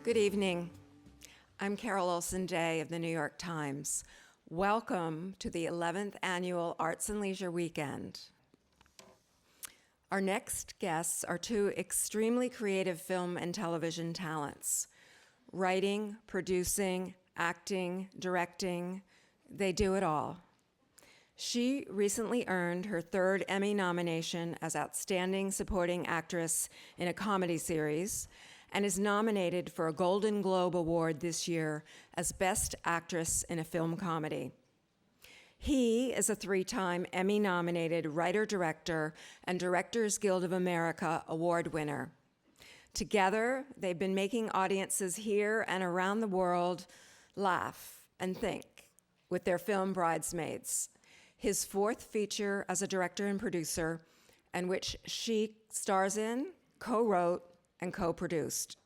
Good evening. I'm Carol Olson Day of the New York Times. Welcome to the 11th Annual Arts and Leisure Weekend. Our next guests are two extremely creative film and television talents. Writing, producing, acting, directing, they do it all. She recently earned her third Emmy nomination as Outstanding Supporting Actress in a Comedy Series and is nominated for a Golden Globe Award this year as Best Actress in a Film Comedy. He is a three-time Emmy-nominated writer-director and Directors Guild of America award winner. Together, they've been making audiences here and around the world laugh and think with their film Bridesmaids, his fourth feature as a director and producer, and which she stars in, co-wrote, and co-produced.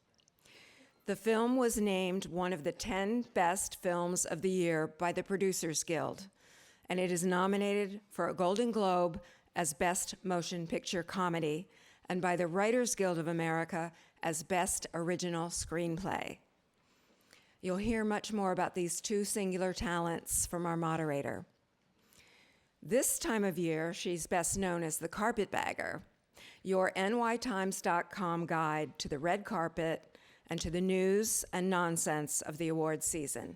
The film was named one of the 10 best films of the year by the Producers Guild, and it is nominated for a Golden Globe as Best Motion Picture Comedy and by the Writers Guild of America as Best Original Screenplay. You'll hear much more about these two singular talents from our moderator. This time of year, she's best known as the Carpetbagger, your nytimes.com guide to the red carpet and to the news and nonsense of the awards season.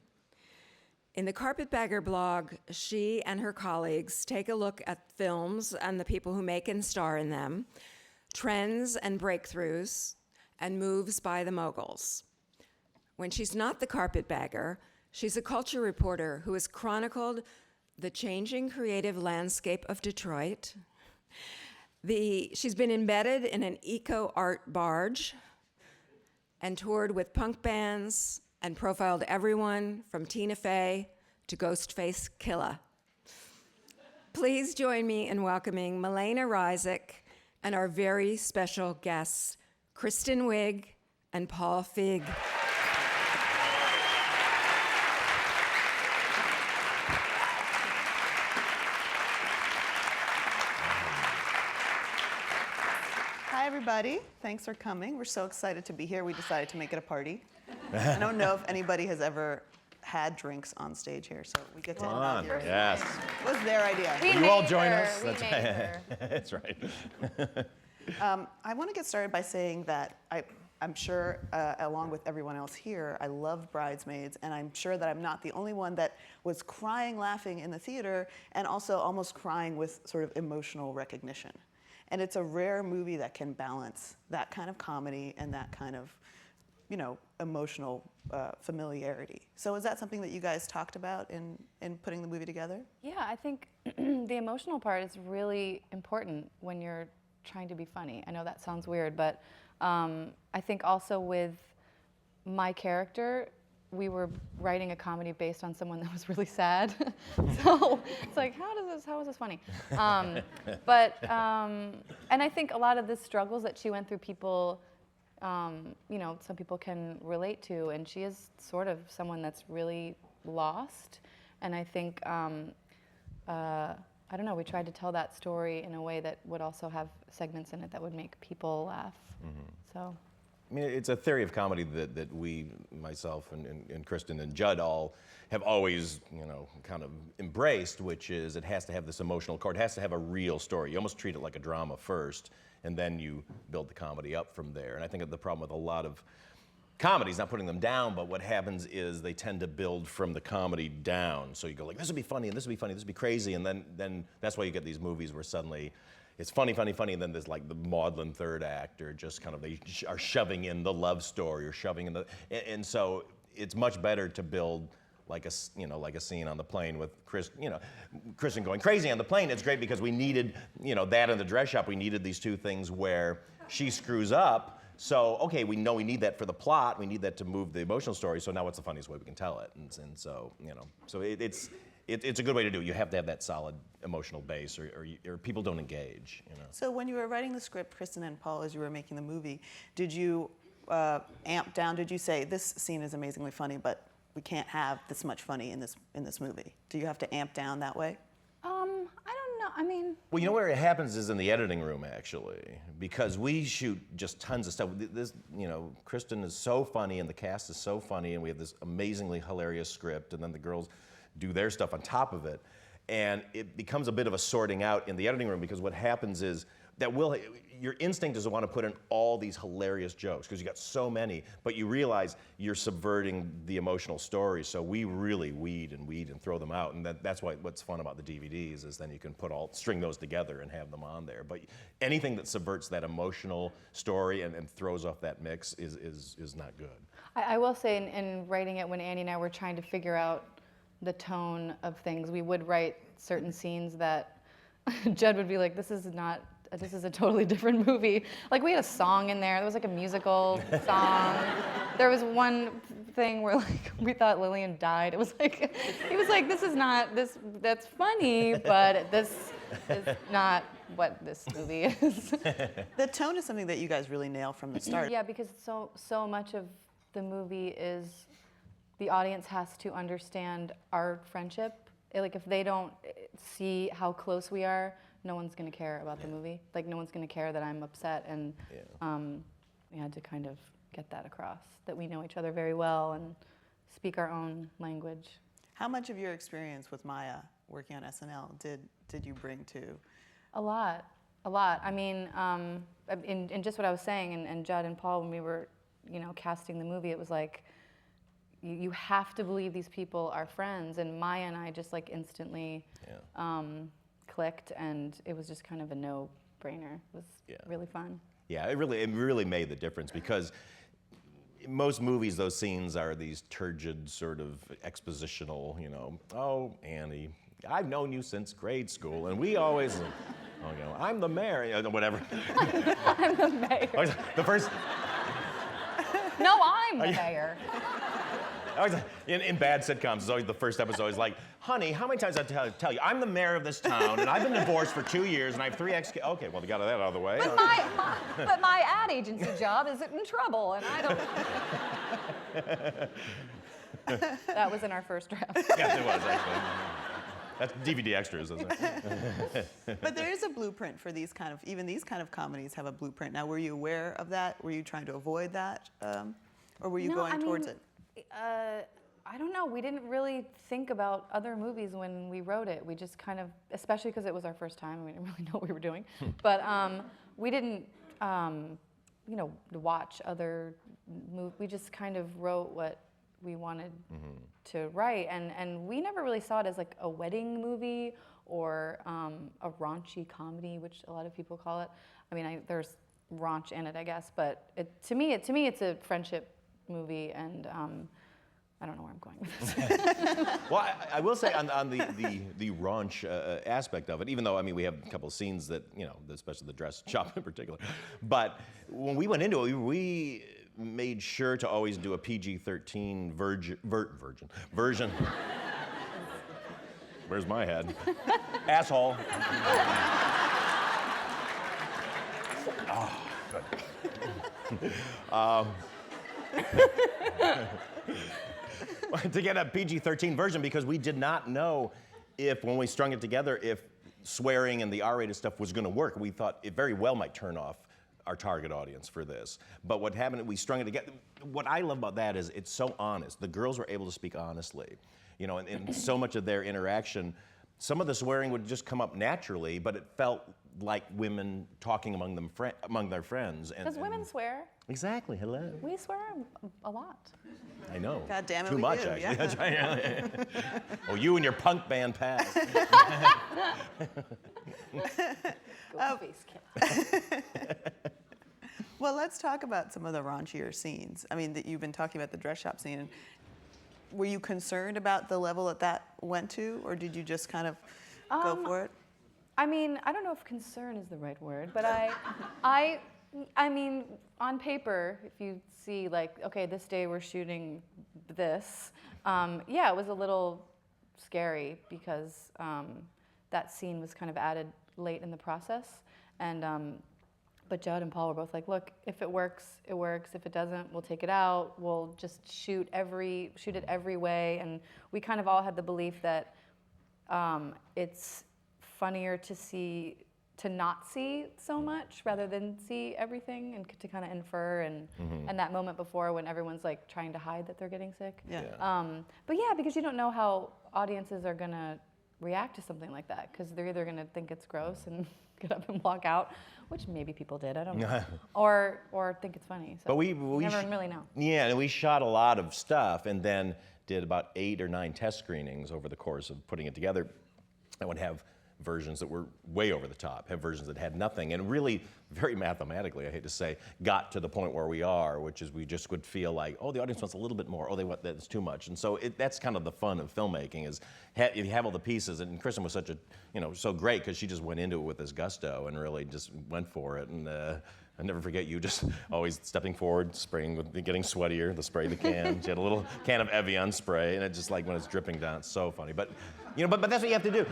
In the Carpetbagger blog, she and her colleagues take a look at films and the people who make and star in them, trends and breakthroughs, and moves by the moguls. When she's not the Carpetbagger, she's a culture reporter who has chronicled the changing creative landscape of Detroit. She's been embedded in an eco-art barge and toured with punk bands and profiled everyone from Tina Fey to Ghostface Killah. Please join me in welcoming Milena Rysick and our very special guests, Kristen Wiig and Paul Feig. Hi, everybody. Thanks for coming. We're so excited to be here. We decided to make it a party. I don't know if anybody has ever had drinks on stage here, so we get to Come on, yes. It was their idea. Will you all join us? That's right. I want to get started by saying that I'm sure, along with everyone else here, I loved Bridesmaids, and I'm sure that I'm not the only one that was crying, laughing in the theater, and also almost crying with sort of emotional recognition. And it's a rare movie that can balance that kind of comedy and that kind of, emotional familiarity. So is that something that you guys talked about in putting the movie together? Yeah, I think the emotional part is really important when you're trying to be funny. I know that sounds weird, but I think also with my character, we were writing a comedy based on someone that was really sad. So it's like, how is this funny? And I think a lot of the struggles that she went through, people, some people can relate to, and she is sort of someone that's really lost. And I think, I don't know, we tried to tell that story in a way that would also have segments in it that would make people laugh. Mm-hmm. So. I mean, it's a theory of comedy that we, myself and Kristen and Judd, all have always, kind of embraced, which is it has to have this emotional core. It has to have a real story. You almost treat it like a drama first, and then you build the comedy up from there. And I think the problem with a lot of comedies, not putting them down, but what happens is they tend to build from the comedy down. So you go like, this would be funny, and this would be funny, this would be crazy, and then that's why you get these movies where suddenly it's funny, and then there's like the maudlin third act, or just kind of they are shoving in the love story, or shoving in and so it's much better to build like a scene on the plane with Kristen going crazy on the plane. It's great because we needed, that in the dress shop. We needed these two things where she screws up. So, okay, we know we need that for the plot. We need that to move the emotional story. So now what's the funniest way we can tell it? And so, so it's a good way to do it. You have to have that solid emotional base, or people don't engage. So when you were writing the script, Kristen and Paul, as you were making the movie, did you amp down? Did you say, this scene is amazingly funny, but we can't have this much funny in this movie? Do you have to amp down that way? I don't know. I mean, Well, you know where it happens is in the editing room, actually, because we shoot just tons of stuff. This, Kristen is so funny, and the cast is so funny, and we have this amazingly hilarious script, and then the girls do their stuff on top of it, and it becomes a bit of a sorting out in the editing room, because what happens is that your instinct is to want to put in all these hilarious jokes because you got so many, but you realize you're subverting the emotional story. So we really weed and throw them out, and that's what's fun about the DVDs is then you can string those together and have them on there. But anything that subverts that emotional story and throws off that mix is not good. I will say in writing it, when Andy and I were trying to figure out the tone of things, we would write certain scenes that Judd would be like, this is a totally different movie. Like, we had a song in there. There was like a musical song. There was one thing where like we thought Lillian died. It was like, he was like, that's funny, but this is not what this movie is. The tone is something that you guys really nail from the start. Yeah, because so much of the movie is the audience has to understand our friendship. Like, if they don't see how close we are, no one's going to care about the movie. Like, no one's going to care that I'm upset, and we had to kind of get that across, that we know each other very well and speak our own language. How much of your experience with Maya working on SNL did you bring to? A lot. I mean, in just what I was saying, and Judd and Paul, when we were, casting the movie, it was like, you have to believe these people are friends, and Maya and I just like instantly clicked, and it was just kind of a no-brainer. It was really fun. Yeah, it really made the difference, because in most movies, those scenes are these turgid sort of expositional, oh, Annie, I've known you since grade school, and we always, I'm the mayor, whatever. I'm the mayor. The first. No, I'm the mayor. In bad sitcoms, it's always the first episode. Always like, honey, how many times did I tell you? I'm the mayor of this town, and I've been divorced for 2 years, and I have 3 ex-kids. Okay, well, we got that out of the way. But my ad agency job is in trouble, and I don't. That was in our first draft. Yes, it was, actually. That's DVD extras, isn't it? But there is a blueprint for even these kind of comedies have a blueprint. Now, were you aware of that? Were you trying to avoid that? Or were you going towards it? I don't know. We didn't really think about other movies when we wrote it. We just kind of, especially because it was our first time, we didn't really know what we were doing. But we didn't, watch other movies. We just kind of wrote what we wanted to write, and we never really saw it as like a wedding movie or a raunchy comedy, which a lot of people call it. I mean, there's raunch in it, I guess, but to me, it's a friendship movie, and I don't know where I'm going with this. Well, I will say on the raunch aspect of it, even though, we have a couple of scenes that, especially the dress shop in particular, but when we went into it, we made sure to always do a PG-13 version. Where's my head? Asshole. Oh, good. To get a PG-13 version, because we did not know when we strung it together, if swearing and the R-rated stuff was going to work. We thought it very well might turn off our target audience for this. But what happened, we strung it together. What I love about that is it's so honest. The girls were able to speak honestly, and so much of their interaction, some of the swearing would just come up naturally, but it felt like women talking among their friends. Because women swear. Exactly, hello. We swear a lot. I know. God damn it, Too we much, do, actually. yeah. That's right. Oh, you and your punk band past. Well, let's talk about some of the raunchier scenes. That you've been talking about the dress shop scene. And were you concerned about the level that went to, or did you just kind of go for it? I don't know if concern is the right word, but on paper, if you see okay, this day we're shooting this, it was a little scary because that scene was kind of added late in the process, and but Judd and Paul were both like, look, if it works, it works. If it doesn't, we'll take it out. We'll just shoot it every way, and we kind of all had the belief that it's funnier to not see so much rather than see everything and to kind of infer and that moment before when everyone's like trying to hide that they're getting sick. Yeah. But yeah, because you don't know how audiences are gonna react to something like that, because they're either gonna think it's gross and get up and walk out, which maybe people did, I don't know, or think it's funny. So But we you never really know. Yeah, and we shot a lot of stuff and then did about 8 or 9 test screenings over the course of putting it together. I would have versions that were way over the top, have versions that had nothing, and really, very mathematically, I hate to say, got to the point where we are, which is we just would feel like, oh, the audience wants a little bit more, oh, they want that's too much, and so that's kind of the fun of filmmaking is if you have all the pieces, and Kristen was such a, so great because she just went into it with this gusto and really just went for it, and I never forget you just always stepping forward, spraying, getting sweatier, the spray the can. She had a little can of Evian spray, and it just like when it's dripping down, it's so funny. But, but that's what you have to do.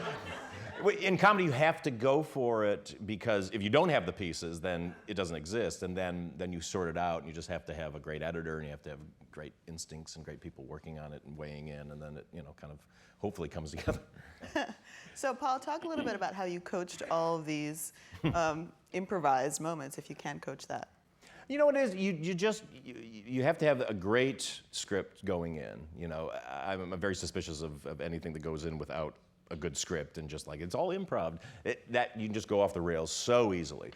In comedy, you have to go for it because if you don't have the pieces, then it doesn't exist, and then you sort it out, and you just have to have a great editor, and you have to have great instincts and great people working on it and weighing in, and then it, kind of hopefully comes together. So, Paul, talk a little bit about how you coached all of these improvised moments, if you can coach that. You know what it is? You have to have a great script going in. I'm very suspicious of anything that goes in without a good script and just like it's all improv. That you can just go off the rails so easily.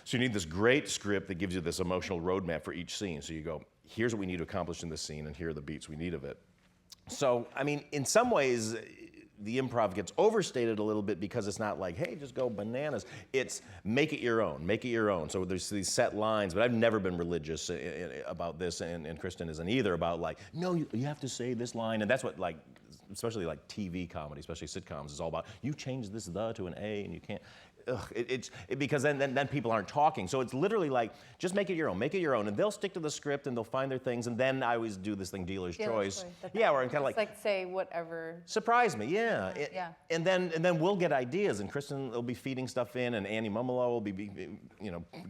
So you need this great script that gives you this emotional roadmap for each scene. So you go, here's what we need to accomplish in this scene, and here are the beats we need of it. So, I mean, in some ways, the improv gets overstated a little bit because it's not like, hey, just go bananas. It's make it your own, make it your own. So there's these set lines, but I've never been religious about this, and Kristen isn't either, about like, no, you have to say this line, and that's what like, especially like TV comedy, especially sitcoms, is all about, you change this the to an A, and you can't. Because then people aren't talking. So it's literally like, just make it your own, and they'll stick to the script and they'll find their things, and then I always do this thing, dealer's choice. Yeah, where I'm kind of like say whatever. Surprise me, yeah. Yeah. And then we'll get ideas, and Kristen will be feeding stuff in, and Annie Mumolo will be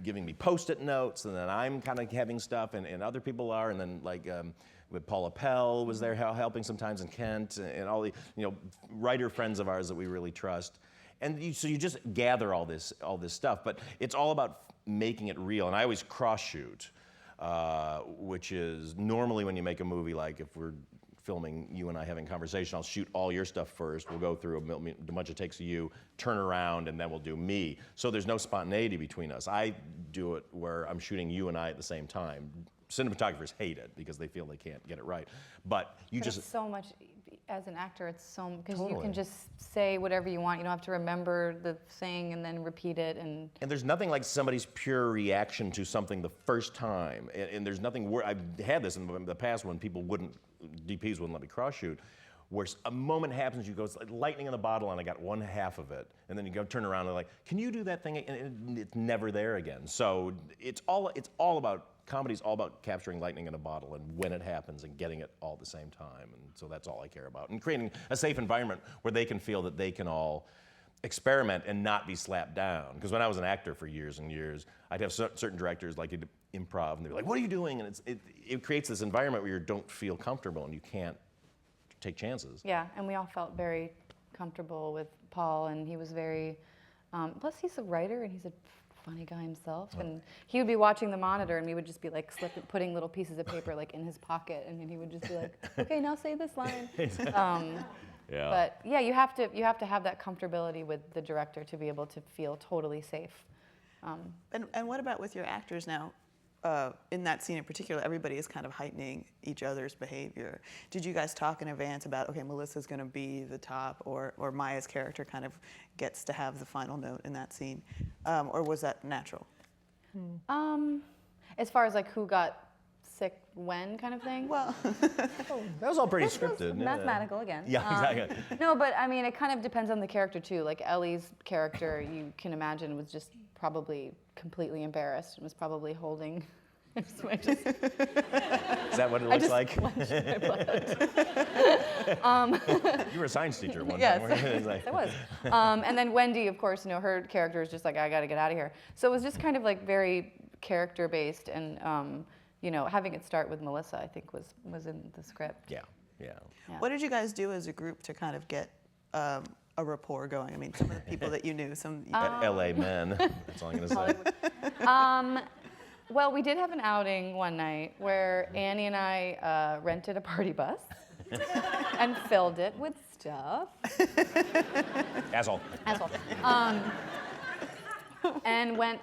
giving me Post-it notes, and then I'm kind of having stuff, and other people are, and then like. With Paula Pell was there helping sometimes, and Kent, and all the writer friends of ours that we really trust. And so you just gather all this stuff, but it's all about making it real. And I always cross shoot, which is normally when you make a movie, like if we're filming you and I having conversation, I'll shoot all your stuff first. We'll go through a bunch of takes of you, turn around, and then we'll do me. So there's no spontaneity between us. I do it where I'm shooting you and I at the same time. Cinematographers hate it because they feel they can't get it right. But it's so much, as an actor, it's so, because Totally. you can just say whatever you want. You don't have to remember the thing and then repeat it. And there's nothing like somebody's pure reaction to something the first time. And there's nothing, I've had this in the past when DPs wouldn't let me cross shoot, where a moment happens, you go, it's like lightning in a bottle, and I got one half of it. And then you go turn around and like, can you do that thing? And it's never there again. So it's all about, comedy's all about capturing lightning in a bottle and when it happens and getting it all at the same time. And so that's all I care about. And creating a safe environment where they can feel that they can all experiment and not be slapped down. Because when I was an actor for years and years, I'd have certain directors like improv, and they'd be like, what are you doing? And it creates this environment where you don't feel comfortable and you can't take chances. yeah, and we all felt very comfortable with Paul, and he was very, plus he's a writer and he's a funny guy himself, and he would be watching the monitor, and we would just be like putting little pieces of paper like in his pocket, and then he would just be like, okay, now say this line. Yeah. But yeah, you have to have that comfortability with the director to be able to feel totally safe. And what about with your actors now? In that scene in particular, everybody is kind of heightening each other's behavior. Did you guys talk in advance about, okay, Melissa's going to be the top, or Maya's character kind of gets to have the final note in that scene, or was that natural? As far as like who got sick when kind of thing? Well, That was all pretty scripted. Mathematical again. Yeah, exactly. No, but I mean, it kind of depends on the character too. Like Ellie's character, you can imagine, was just probably completely embarrassed and was probably holding. Is that what it looks like? You were a science teacher at one time, weren't you? Yes, I was. And then Wendy, of course, her character is just like, I got to get out of here. So it was just kind of like very character based, and having it start with Melissa, I think was in the script. Yeah. What did you guys do as a group to kind of get a rapport going? I mean, some of the people that you knew, LA men, that's all I'm going to say. Well, we did have an outing one night where Annie and I rented a party bus and filled it with stuff. Asshole. Asshole. And went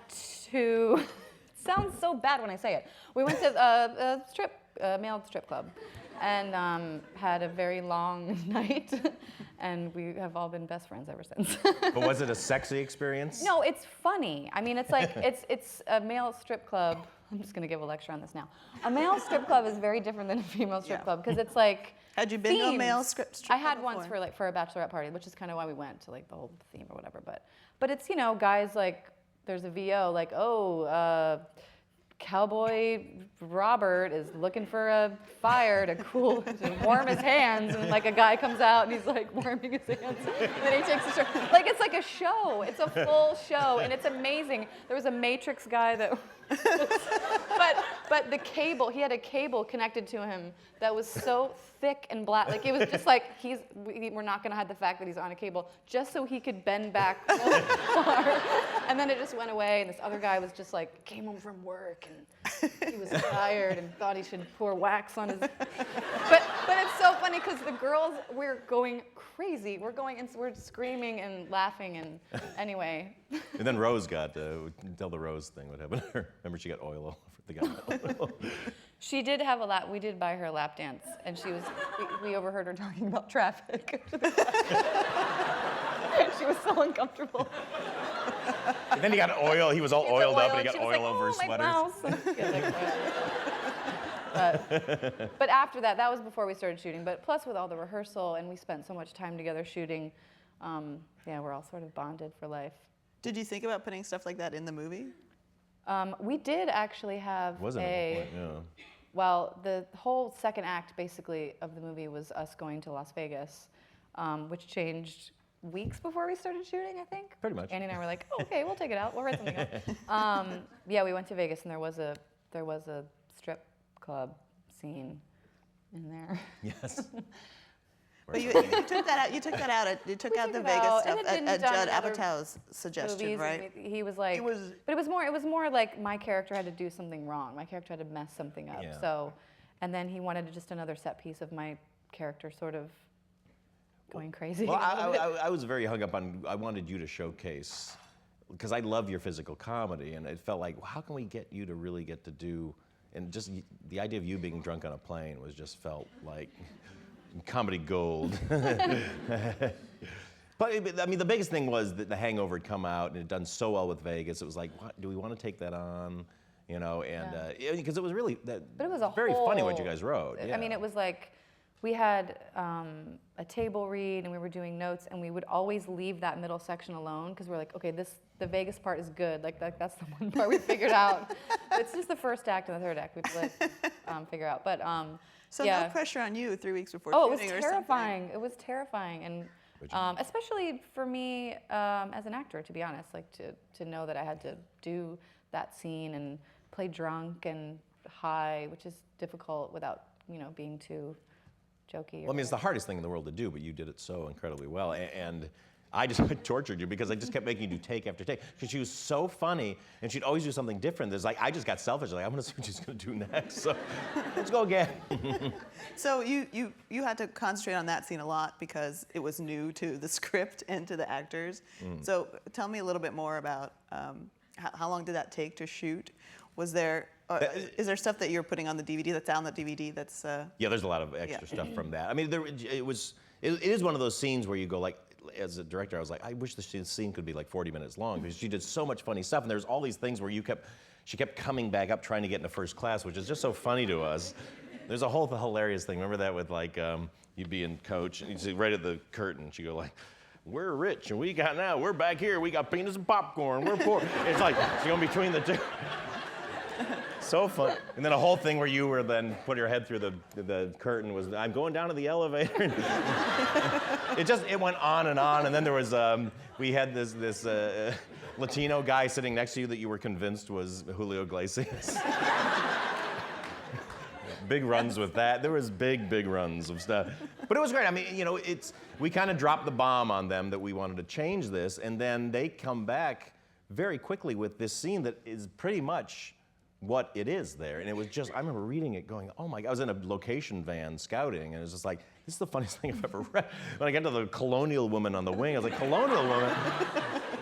to, sounds so bad when I say it. We went to a male strip club and had a very long night. And we have all been best friends ever since. But was it a sexy experience? No, it's funny. I mean, it's like, it's a male strip club. I'm just gonna give a lecture on this now. A male strip club is very different than a female strip club because it's like Had you been to a themes. male strip I club had before? once for a bachelorette party, which is kind of why we went to like the whole theme or whatever. But it's, you know, guys like, there's a VO like, Cowboy Robert is looking for a fire to warm his hands, and like a guy comes out and he's like warming his hands, and then he takes a shirt. Like it's like a show. It's a full show, and it's amazing. There was a Matrix guy that, but the cable, he had a cable connected to him that was so thick and black. Like it was just like we're not gonna hide the fact that he's on a cable just so he could bend back really far. And then it just went away, and this other guy was just like came home from work and he was tired and thought he should pour wax on his. But it's so funny because the girls, we're going crazy. We're going and we're screaming and laughing, and anyway. And then Rose got, tell the Rose thing, what happened to her. Remember she got oil all over the guy. She did have a lap. We did buy her a lap dance, and she was. We overheard her talking about traffic. She was so uncomfortable. And then he got oil. He was all oiled up, and he got oil like, over his my sweaters. mouse. But after that was before we started shooting. But plus with all the rehearsal, and we spent so much time together shooting. We're all sort of bonded for life. Did you think about putting stuff like that in the movie? We did actually have Wasn't it? Point, yeah. Well, the whole second act, basically, of the movie was us going to Las Vegas, which changed weeks before we started shooting, I think. Pretty much. Annie and I were like, okay, we'll take it out. We'll write something up. We went to Vegas, and there was a strip club scene in there. Yes. But you took that out. You took that out. You took out the took it Vegas out, stuff and it didn't at done Judd in other Apatow's suggestion, Movies, right? He was like, but it was more like my character had to do something wrong. My character had to mess something up. Yeah. So, and then he wanted just another set piece of my character sort of going crazy. Well, I was very hung up on, I wanted you to showcase, because I love your physical comedy, and it felt like, well, how can we get you to really get to do, and just the idea of you being drunk on a plane was just felt like comedy gold. But I mean, the biggest thing was that The Hangover had come out and it had done so well with Vegas. It was like, what, do we want to take that on? You know, and because it was really But it was very funny what you guys wrote. I mean, it was like we had a table read and we were doing notes, and we would always leave that middle section alone because we're like, okay, the Vegas part is good. Like that's the one part we figured out. It's just the first act and the third act we have to figure out. But So yeah. no pressure on you 3 weeks before Oh, it was shooting or terrifying. something. It was terrifying, and especially for me as an actor, to be honest, like to know that I had to do that scene and play drunk and high, which is difficult without being too jokey. Well, I mean, it's the hardest thing in the world to do, but you did it so incredibly well. And I just tortured you because I just kept making you do take after take. Because she was so funny, and she'd always do something different. There's like, I just got selfish. Like, I'm gonna see what she's gonna do next. So let's go again. So you had to concentrate on that scene a lot because it was new to the script and to the actors. So tell me a little bit more about how long did that take to shoot? Was there is there stuff that you're putting on the DVD that's on the DVD that's? Yeah, there's a lot of extra stuff from that. I mean, it is one of those scenes where you go like, as a director, I was like, I wish this scene could be like 40 minutes long because she did so much funny stuff, and there's all these things where she kept coming back up trying to get into first class, which is just so funny to us. There's a whole hilarious thing. Remember that with like you'd be in coach and you'd see right at the curtain, she'd go like, we're rich and we're back here, we got peanuts and popcorn, we're poor. It's like she's going between the two. So fun. And then a whole thing where you were then put your head through the curtain was, I'm going down to the elevator. It went on, and then there was, we had this Latino guy sitting next to you that you were convinced was Julio Iglesias. big runs with that. There was big runs of stuff. But it was great. I mean, you know, we kind of dropped the bomb on them that we wanted to change this, and then they come back very quickly with this scene that is pretty much what it is there. And it was just, I remember reading it going, oh my God, I was in a location van scouting, and it was just like, this is the funniest thing I've ever read. When I got to the colonial woman on the wing, I was like, colonial woman?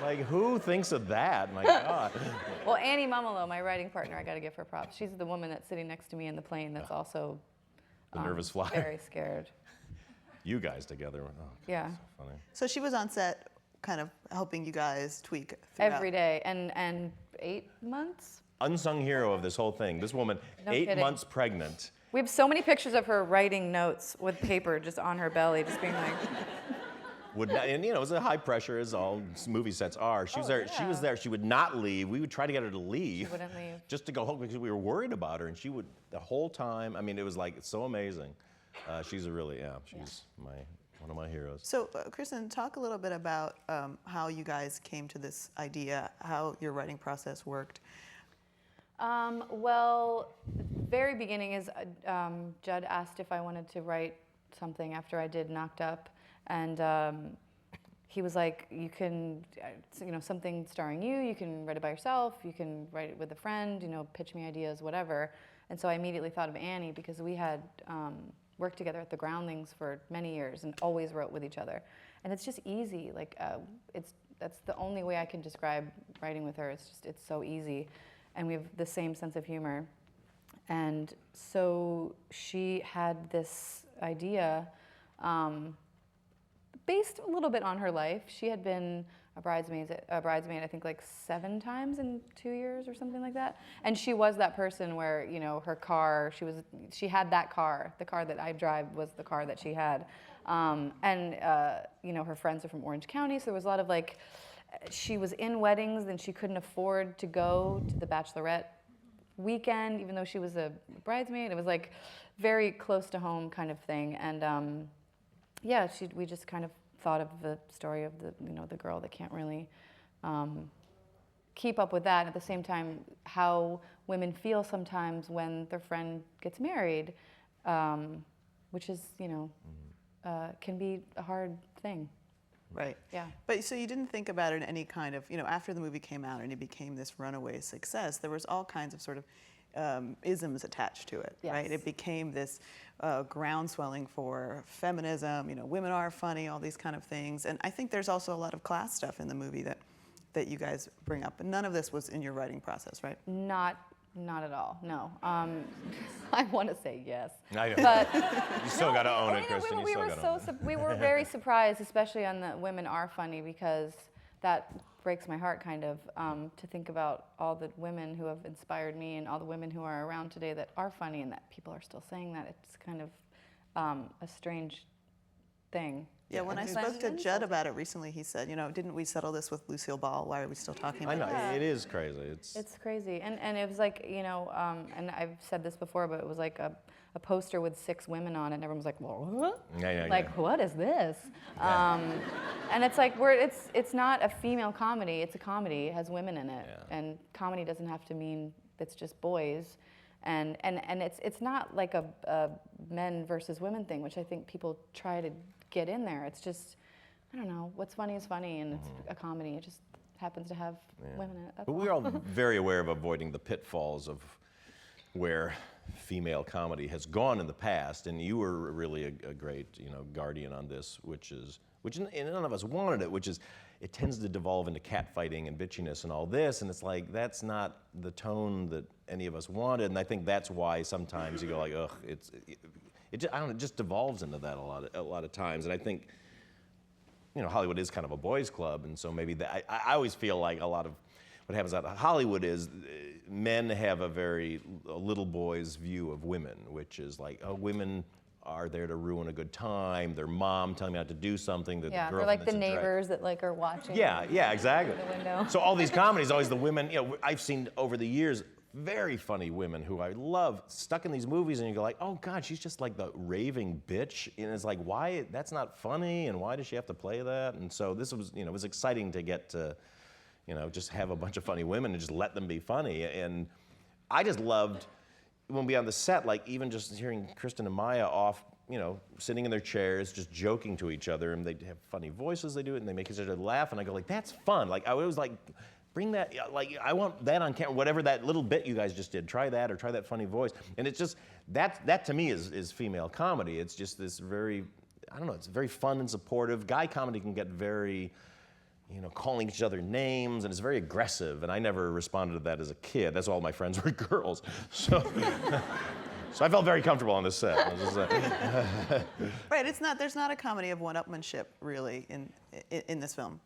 Like, who thinks of that? My God. Well, Annie Mumolo, my writing partner, I got to give her props. She's the woman that's sitting next to me in the plane that's also The nervous flyer. very scared. You guys together. Oh, Yeah. so funny. So she was on set kind of helping you guys tweak throughout. Every day. And 8 months? Unsung hero of this whole thing. This woman, No 8 kidding. months pregnant. We have so many pictures of her writing notes with paper just on her belly, just being like, Would not, and you know, it was a high pressure, as all movie sets are. She was there. She was there. She would not leave. We would try to get her to leave. She wouldn't leave. Just to go home because we were worried about her, and she would the whole time. I mean, it was like so amazing. She's a really, she's one of my heroes. So, Kristen, talk a little bit about how you guys came to this idea, how your writing process worked. Well, very beginning is Judd asked if I wanted to write something after I did Knocked Up, and he was like, "You can, something starring you. You can write it by yourself. You can write it with a friend. Pitch me ideas, whatever." And so I immediately thought of Annie because we had worked together at the Groundlings for many years and always wrote with each other, and it's just easy. Like that's the only way I can describe writing with her. It's so easy. And we have the same sense of humor. And so she had this idea based a little bit on her life. She had been a bridesmaid, I think, like 7 times in 2 years or something like that. And she was that person where, her car, she had that car. The car that I drive was the car that she had. Her friends are from Orange County, so there was a lot of like, she was in weddings and she couldn't afford to go to the bachelorette weekend, even though she was a bridesmaid. It was like very close to home kind of thing. And we just kind of thought of the story of the girl that can't really keep up with that. At the same time, how women feel sometimes when their friend gets married, which is, can be a hard thing. Right. Yeah. But so you didn't think about it in any kind of, after the movie came out and it became this runaway success, there was all kinds of sort of isms attached to it, Yes. right? It became this groundswelling for feminism, women are funny, all these kind of things. And I think there's also a lot of class stuff in the movie that you guys bring up. And none of this was in your writing process, right? Not at all, no. I want to say yes. I know. But You still got to own it, Kristen. we were very surprised, especially on the women are funny, because that breaks my heart kind of, to think about all the women who have inspired me and all the women who are around today that are funny and that people are still saying that. It's kind of a strange thing. Yeah, when I spoke to Judd about it recently, he said, didn't we settle this with Lucille Ball? Why are we still talking about it? I know, it is crazy. It's crazy. And it was like, and I've said this before, but it was like a poster with 6 women on it, and everyone was like, well, what? Yeah. What is this? And it's like, it's not a female comedy, it's a comedy. It has women in it. Yeah. And comedy doesn't have to mean it's just boys. And it's not like a men versus women thing, which I think people try to get in there. It's just, I don't know, what's funny is funny, and it's a comedy. It just happens to have women in it. That's But we're all very aware of avoiding the pitfalls of where female comedy has gone in the past, and you were really a great, guardian on this, which none of us wanted it, which is it tends to devolve into catfighting and bitchiness and all this, and it's like that's not the tone that any of us wanted, and I think that's why sometimes you go like, ugh, it just devolves into that a lot of times, and I think, Hollywood is kind of a boys' club, and so maybe I always feel like a lot of what happens out of Hollywood is men have a very little boy's view of women, which is like, oh, women are there to ruin a good time. Their mom telling me how to do something. they're like the neighbors that like are watching. Yeah, exactly. The window. So all these comedies, always the women. I've seen over the years very funny women who I love stuck in these movies, and you go like, oh God, she's just like the raving bitch, and it's like, why? That's not funny, and why does she have to play that? And so this was, it was exciting to get to, just have a bunch of funny women and just let them be funny, and I just loved when we on the set, like even just hearing Kristen and Maya off, sitting in their chairs, just joking to each other, and they have funny voices, they do it, and they make each other laugh, and I go like, that's fun. Like I was like, bring that, like I want that on camera, whatever that little bit you guys just did, try that or try that funny voice. And it's just, that to me is female comedy. It's just this very, I don't know, it's very fun and supportive. Guy comedy can get very, calling each other names, and it's very aggressive, and I never responded to that as a kid. That's all my friends were girls. So, so I felt very comfortable on this set. Right, there's not a comedy of one-upmanship, really, in this film.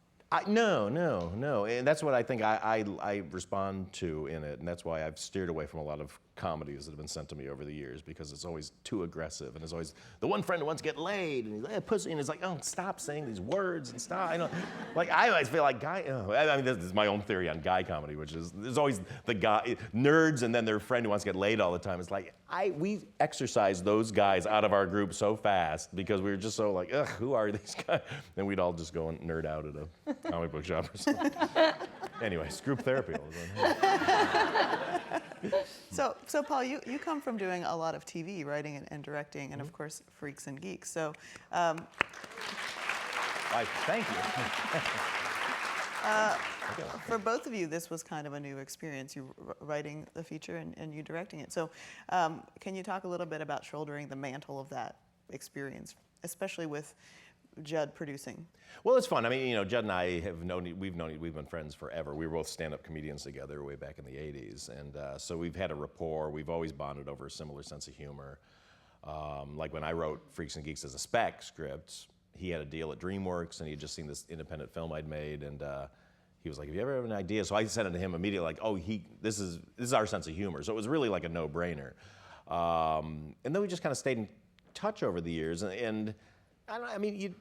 No. And that's what I think I respond to in it, and that's why I've steered away from a lot of comedies that have been sent to me over the years, because it's always too aggressive, and it's always the one friend who wants to get laid, and he's like, pussy, and it's like, oh, stop saying these words and stop. I always feel like this is my own theory on guy comedy, which is there's always the guy, nerds, and then their friend who wants to get laid all the time. It's like, we exercise those guys out of our group so fast because we were just so like, ugh, who are these guys? And we'd all just go and nerd out at a comic book shop or something. Anyways, group therapy all the time. So Paul, you come from doing a lot of TV, writing and directing, and of course, Freaks and Geeks. So, Thank you. For both of you, this was kind of a new experience, you writing the feature and you directing it. So can you talk a little bit about shouldering the mantle of that experience, especially with Judd producing? Well, it's fun. I mean, Judd and I we've been friends forever. We were both stand-up comedians together way back in the 80s. And so we've had a rapport. We've always bonded over a similar sense of humor. Like when I wrote Freaks and Geeks as a spec script, he had a deal at DreamWorks, and he had just seen this independent film I'd made, and he was like, "Have you ever had an idea?" So I sent it to him immediately, like, "Oh, this is our sense of humor." So it was really like a no-brainer. And then we just kind of stayed in touch over the years, and I don't know, I mean,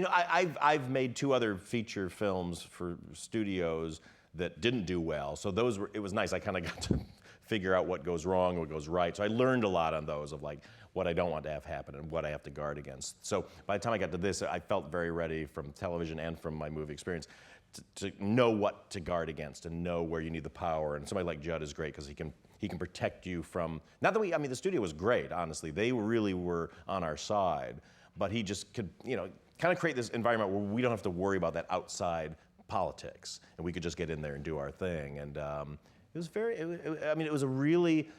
I've made 2 other feature films for studios that didn't do well, so it was nice. I kind of got to figure out what goes wrong, what goes right. So I learned a lot on those of like what I don't want to have happen and what I have to guard against. So by the time I got to this, I felt very ready from television and from my movie experience to know what to guard against and know where you need the power. And somebody like Judd is great because he can protect you from, not that the studio was great, honestly. They really were on our side, but he just could, kind of create this environment where we don't have to worry about that outside politics, and we could just get in there and do our thing. And it was a really,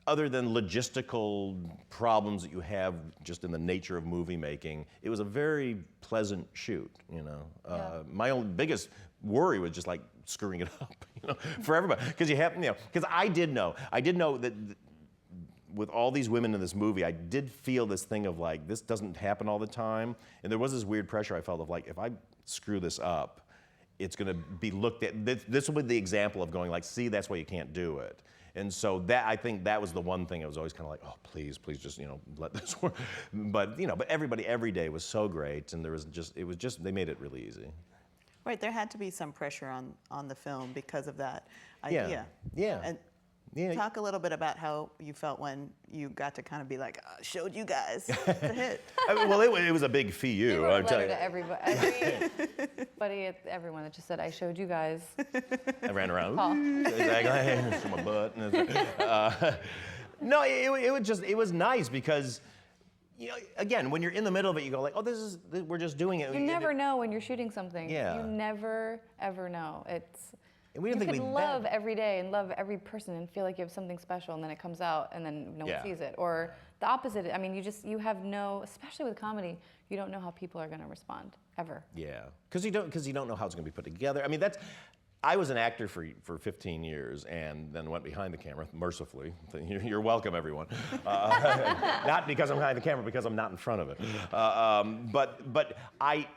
other than logistical problems that you have just in the nature of movie making, it was a very pleasant shoot, Yeah. My own biggest worry was just like screwing it up, for everybody. Because because I did know that with all these women in this movie, I did feel this thing of like, this doesn't happen all the time. And there was this weird pressure I felt of like, if I screw this up, it's gonna be looked at, this will be the example of going like, see, that's why you can't do it. And so I think that was the one thing I was always kind of like, oh, please just, let this work. But everybody every day was so great, and they made it really easy. Right, there had to be some pressure on the film because of that idea. Yeah. And talk a little bit about how you felt when you got to kind of be like, showed you guys the hit. It was a big fee you. He wrote a letter to everybody, everyone that just said, I showed you guys. I ran around. Paul. Exactly. Show my butt. No, it was nice because, again, when you're in the middle of it, you go like, oh, we're just doing it. You never know when you're shooting something. Yeah. You never, ever know. And we didn't you could love every day and love every person and feel like you have something special, and then it comes out and then no one sees it. Or the opposite. I mean, you have no, especially with comedy, you don't know how people are going to respond ever. Yeah, because you don't know how it's going to be put together. I mean, I was an actor for 15 years and then went behind the camera, mercifully. You're welcome, everyone. Not because I'm behind the camera, because I'm not in front of it. But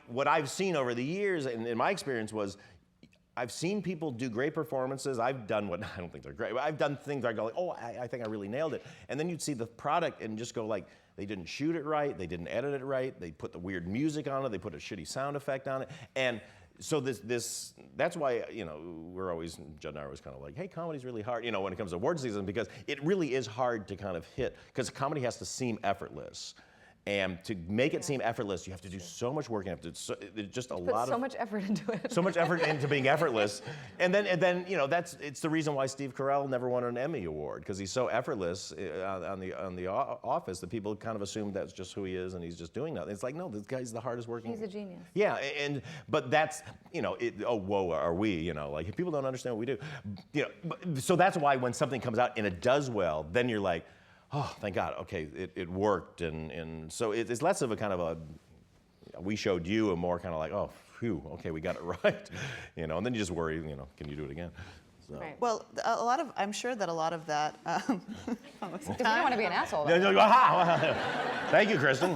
what I've seen over the years, and in my experience, was I've seen people do great performances. I've done what, I don't think they're great, but I've done things where I go like, oh, I think I really nailed it. And then you'd see the product and just go like, they didn't shoot it right, they didn't edit it right, they put the weird music on it, they put a shitty sound effect on it. And so that's why, we're always, Judd and I are always kind of like, hey, comedy's really hard, when it comes to award season, because it really is hard to kind of hit, because comedy has to seem effortless. And to make it seem effortless, you have to do so much work. You have to it's just a Put lot so of much effort into it. so much effort into being effortless. And then it's the reason why Steve Carell never won an Emmy Award, because he's so effortless on the Office that people kind of assume that's just who he is and he's just doing that. It's like, no, this guy's the hardest working. He's a genius. Yeah, but that's oh whoa, are we like if people don't understand what we do, so that's why when something comes out and it does well, then you're like, oh, thank God, okay, it worked. And so it's less of a kind of a, we showed you, a more kind of like, oh, phew, okay, we got it right. And then you just worry, can you do it again? So. Right. Well, I'm sure that a lot of that. Because we don't want to be an asshole. Thank you, Kristen.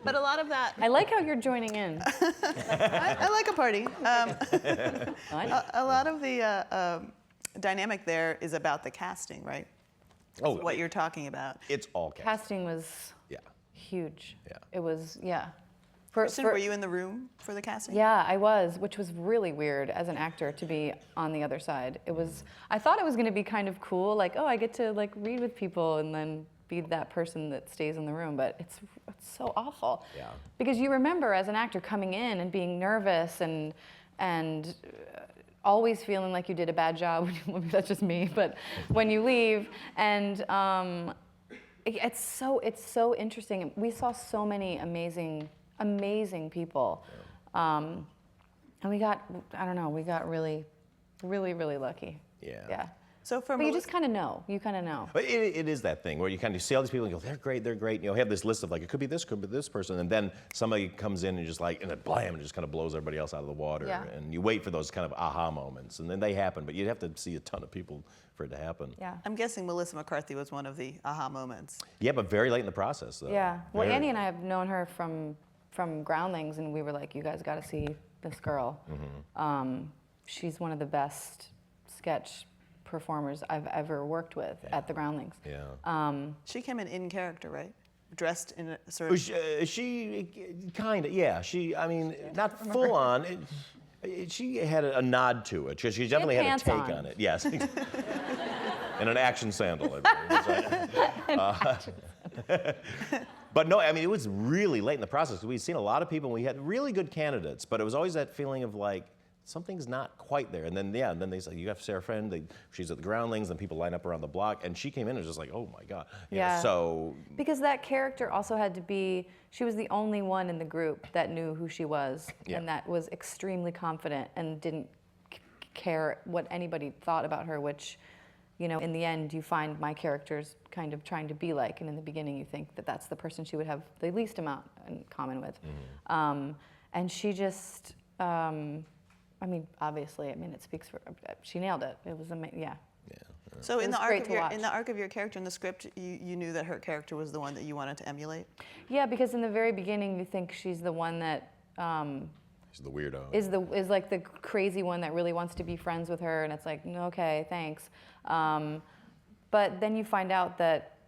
But a lot of that. I like how you're joining in. I like a party. What? A lot of the dynamic there is about the casting, right? Oh, What you're talking about. it's all cast. Casting was Yeah. huge. Yeah. It was, yeah. Kristen, were you in the room for the casting? Yeah, I was, which was really weird as an actor to be on the other side. I thought it was going to be kind of cool, like, oh, I get to like read with people and then be that person that stays in the room, but it's so awful. Yeah. Because you remember as an actor coming in and being nervous and always feeling like you did a bad job. Maybe that's just me, but when you leave, and it's so interesting. We saw so many amazing people, and we got really lucky. Yeah. Yeah. So for But you just kind of know. You kind of know. But it is that thing where you kind of see all these people and go, they're great. Have this list of like, it could be this person, and then somebody comes in and just like, and then blam, and just kind of blows everybody else out of the water. Yeah. And you wait for those kind of aha moments, and then they happen, but you'd have to see a ton of people for it to happen. Yeah. I'm guessing Melissa McCarthy was one of the aha moments. Yeah, but very late in the process, though. Yeah. Well, Very. Andy and I have known her from Groundlings, and we were like, you guys got to see this girl. Mm-hmm. She's one of the best sketch performers I've ever worked with at the Groundlings. Yeah. She came in character, right? Dressed in a sort of. She kind of, yeah. I mean, not full on. She had a nod to it. She definitely had a pants take on. on it. Yes. And an action sandal. But no, I mean, it was really late in the process. We'd seen a lot of people, and we had really good candidates, but it was always that feeling of like, something's not quite there. And then, then they said, you have Sarah Friend, she's at the Groundlings, and people line up around the block, and she came in and was just like, oh my God. Yeah. So. Because that character also had to be, she was the only one in the group that knew who she was, Yeah. and that was extremely confident and didn't care what anybody thought about her, which, in the end, you find my character's kind of trying to be like, and in the beginning you think that that's the person she would have the least amount in common with. Mm-hmm. And she just, obviously, it speaks for, she nailed it. It was amazing, yeah. So It in was the great to watch. in the arc of your character in the script, you knew that her character was the one that you wanted to emulate. Yeah, because in the very beginning you think she's the one that She's the weirdo. is like the crazy one that really wants to be friends with her, and it's like, okay, thanks. But then you find out that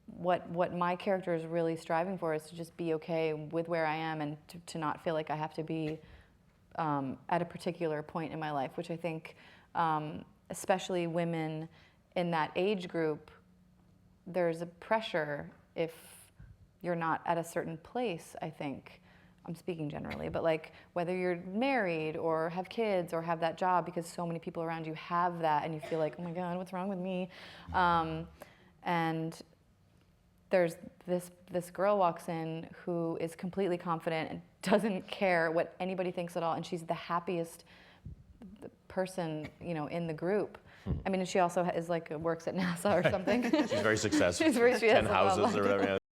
what my character is really striving for is to just be okay with where I am, and to not feel like I have to be at a particular point in my life, which I think, especially women in that age group, there's a pressure if you're not at a certain place, I think. I'm speaking generally, but like whether you're married or have kids or have that job, because so many people around you have that, and you feel like, oh my God, what's wrong with me? And there's this girl walks in who is completely confident and doesn't care what anybody thinks at all, and she's the happiest person, in the group. And she also is works at NASA or something. She's very successful. She's very, she has 10 a lot of houses or whatever.